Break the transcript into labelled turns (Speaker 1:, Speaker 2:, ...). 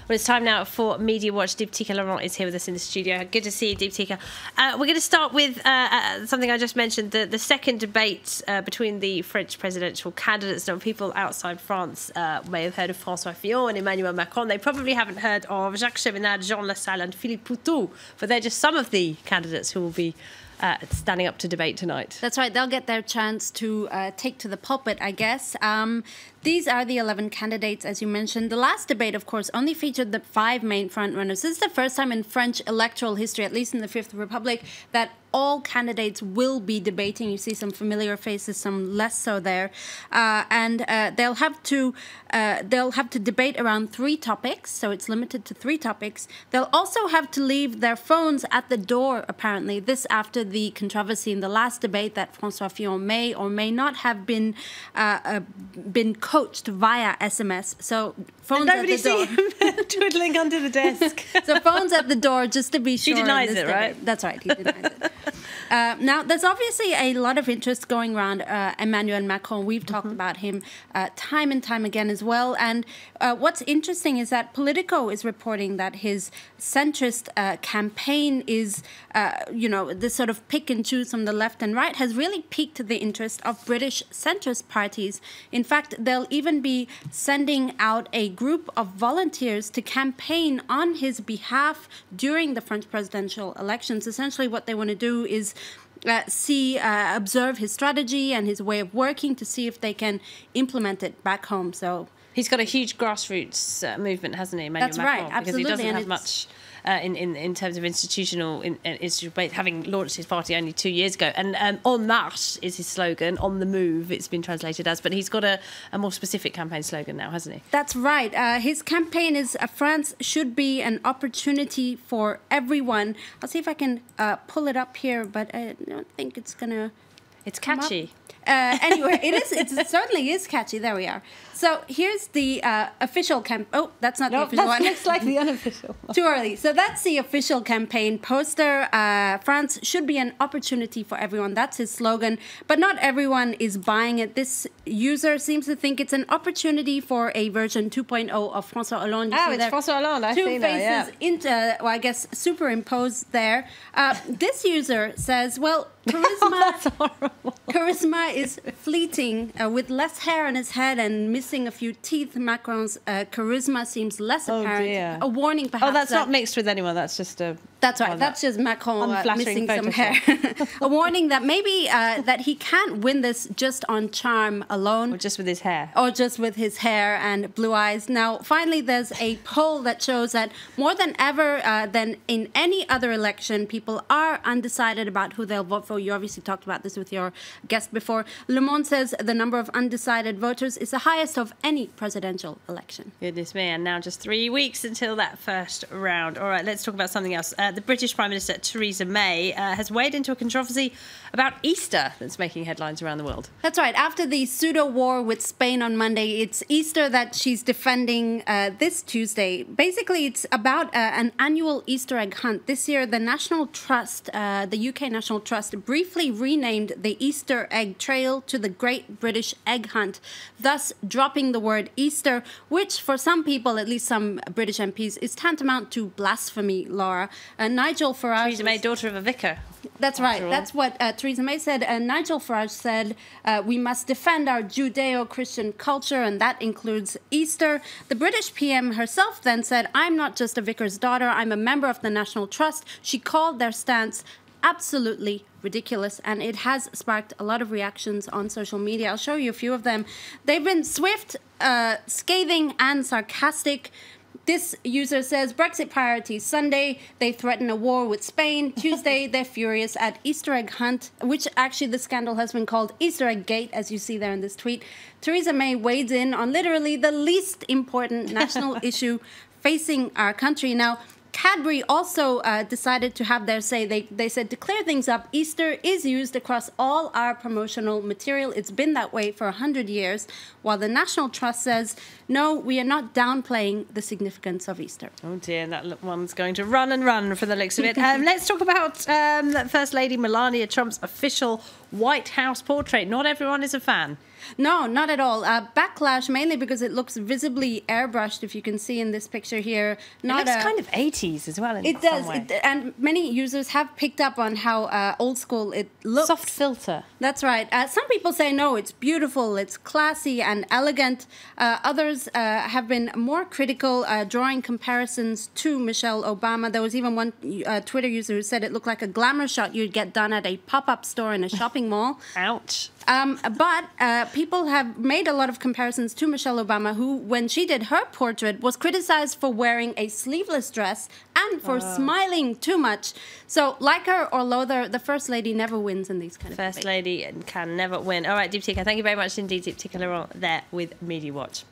Speaker 1: Well, it's time now for Media Watch. Deeptika Laurent is here with us in the studio. Good to see you, Deeptika. We're going to start with something I just mentioned, the second debate between the French presidential candidates. Now, people outside France may have heard of François Fillon and Emmanuel Macron. They probably haven't heard of Jacques Cheminade, Jean Lassalle and Philippe Poutou, but they're just some of the candidates who will be standing up to debate tonight.
Speaker 2: That's right. They'll get their chance to take to the pulpit, I guess. These are the 11 candidates, as you mentioned. The last debate, of course, only featured the 5 main frontrunners. This is the first time in French electoral history, at least in the Fifth Republic, that all candidates will be debating. You see some familiar faces, some less so there, and they'll have to debate around 3 topics. So it's limited to 3 topics. They'll also have to leave their phones at the door. Apparently, this after the controversy in the last debate that François Fillon may or may not have been coached via SMS. So phones at the door.
Speaker 1: Nobody see him twiddling under the desk.
Speaker 2: So phones at the door, just to be sure.
Speaker 1: He denies it, right?
Speaker 2: That's right. He denies it. Now, there's obviously a lot of interest going around Emmanuel Macron. We've talked about him time and time again as well. And what's interesting is that Politico is reporting that his centrist campaign is, this sort of pick and choose from the left and right has really piqued the interest of British centrist parties. In fact, they'll even be sending out a group of volunteers to campaign on his behalf during the French presidential elections. Essentially, what they want to do is observe his strategy and his way of working to see if they can implement it back home. So
Speaker 1: he's got a huge grassroots movement, hasn't he, Emmanuel Macron?
Speaker 2: That's right, absolutely.
Speaker 1: Because he doesn't have much in terms of institutional having launched his party only 2 years ago. And En Marche is his slogan, on the move, it's been translated as. But he's got a more specific campaign slogan now, hasn't he?
Speaker 2: That's right. His campaign is France should be an opportunity for everyone. I'll see if I can pull it up here, but I don't think it's going to...
Speaker 1: It's catchy.
Speaker 2: Anyway, it certainly is catchy. There we are. So here's the official Oh, that's not the official one.
Speaker 1: That looks like the unofficial one.
Speaker 2: Too early. So that's the official campaign poster. France should be an opportunity for everyone. That's his slogan. But not everyone is buying it. This user seems to think it's an opportunity for a version 2.0 of François Hollande.
Speaker 1: It's François Hollande. I see now, yeah.
Speaker 2: Well, I guess superimposed there. This user says, well, charisma is fleeting. With less hair on his head and missing a few teeth, Macron's charisma seems less apparent.
Speaker 1: Dear.
Speaker 2: A warning, perhaps.
Speaker 1: Oh, that's not mixed with anyone. That's just a...
Speaker 2: That's right. That's just Macron missing some hair. A warning that maybe that he can't win this just on charm alone.
Speaker 1: Or just with his hair.
Speaker 2: Or just with his hair and blue eyes. Now, finally, there's a poll that shows that more than ever than in any other election, people are undecided about who they'll vote for. You obviously talked about this with your guest before. Le Monde says the number of undecided voters is the highest of any presidential election.
Speaker 1: Goodness me, and now just 3 weeks until that first round. All right, let's talk about something else. The British Prime Minister Theresa May has waded into a controversy about Easter that's making headlines around the world.
Speaker 2: That's right. After the pseudo-war with Spain on Monday, it's Easter that she's defending this Tuesday. Basically, it's about an annual Easter egg hunt. This year, the National Trust, the UK National Trust, briefly renamed the Easter egg trail to the Great British Egg Hunt, thus dropping the word Easter, which for some people, at least some British MPs, is tantamount to blasphemy, Laura. Nigel Farage...
Speaker 1: Theresa May, daughter of a vicar.
Speaker 2: That's right. That's what Theresa May said. Nigel Farage said, we must defend our Judeo-Christian culture, and that includes Easter. The British PM herself then said, I'm not just a vicar's daughter, I'm a member of the National Trust. She called their stance absolutely ridiculous, and it has sparked a lot of reactions on social media. I'll show you a few of them. They've been swift, scathing, and sarcastic. This user says, Brexit priorities. Sunday, they threaten a war with Spain. Tuesday, they're furious at Easter egg hunt, which actually the scandal has been called Easter Egggate, as you see there in this tweet. Theresa May wades in on literally the least important national issue facing our country. Now, Cadbury also decided to have their say. They said, to clear things up, Easter is used across all our promotional material. It's been that way for 100 years, while the National Trust says, no, we are not downplaying the significance of Easter.
Speaker 1: Oh dear, that one's going to run and run for the looks of it. Let's talk about First Lady Melania Trump's official White House portrait. Not everyone is a fan.
Speaker 2: No, not at all. Backlash mainly because it looks visibly airbrushed, if you can see in this picture here.
Speaker 1: Not it looks kind of 80s as well in
Speaker 2: it does, and many users have picked up on how old school it looks.
Speaker 1: Soft filter.
Speaker 2: That's right. Some people say, no, it's beautiful, it's classy and elegant. Others have been more critical, drawing comparisons to Michelle Obama. There was even one Twitter user who said it looked like a glamour shot you'd get done at a pop-up store in a shopping mall.
Speaker 1: Ouch.
Speaker 2: But people have made a lot of comparisons to Michelle Obama, who, when she did her portrait, was criticized for wearing a sleeveless dress and for smiling too much. So, like her or loathe her, the First Lady never wins in these kind of
Speaker 1: First
Speaker 2: debates.
Speaker 1: Lady can never win. All right, Deeptika, thank you very much indeed, Deeptika Laurent, there with Media Watch.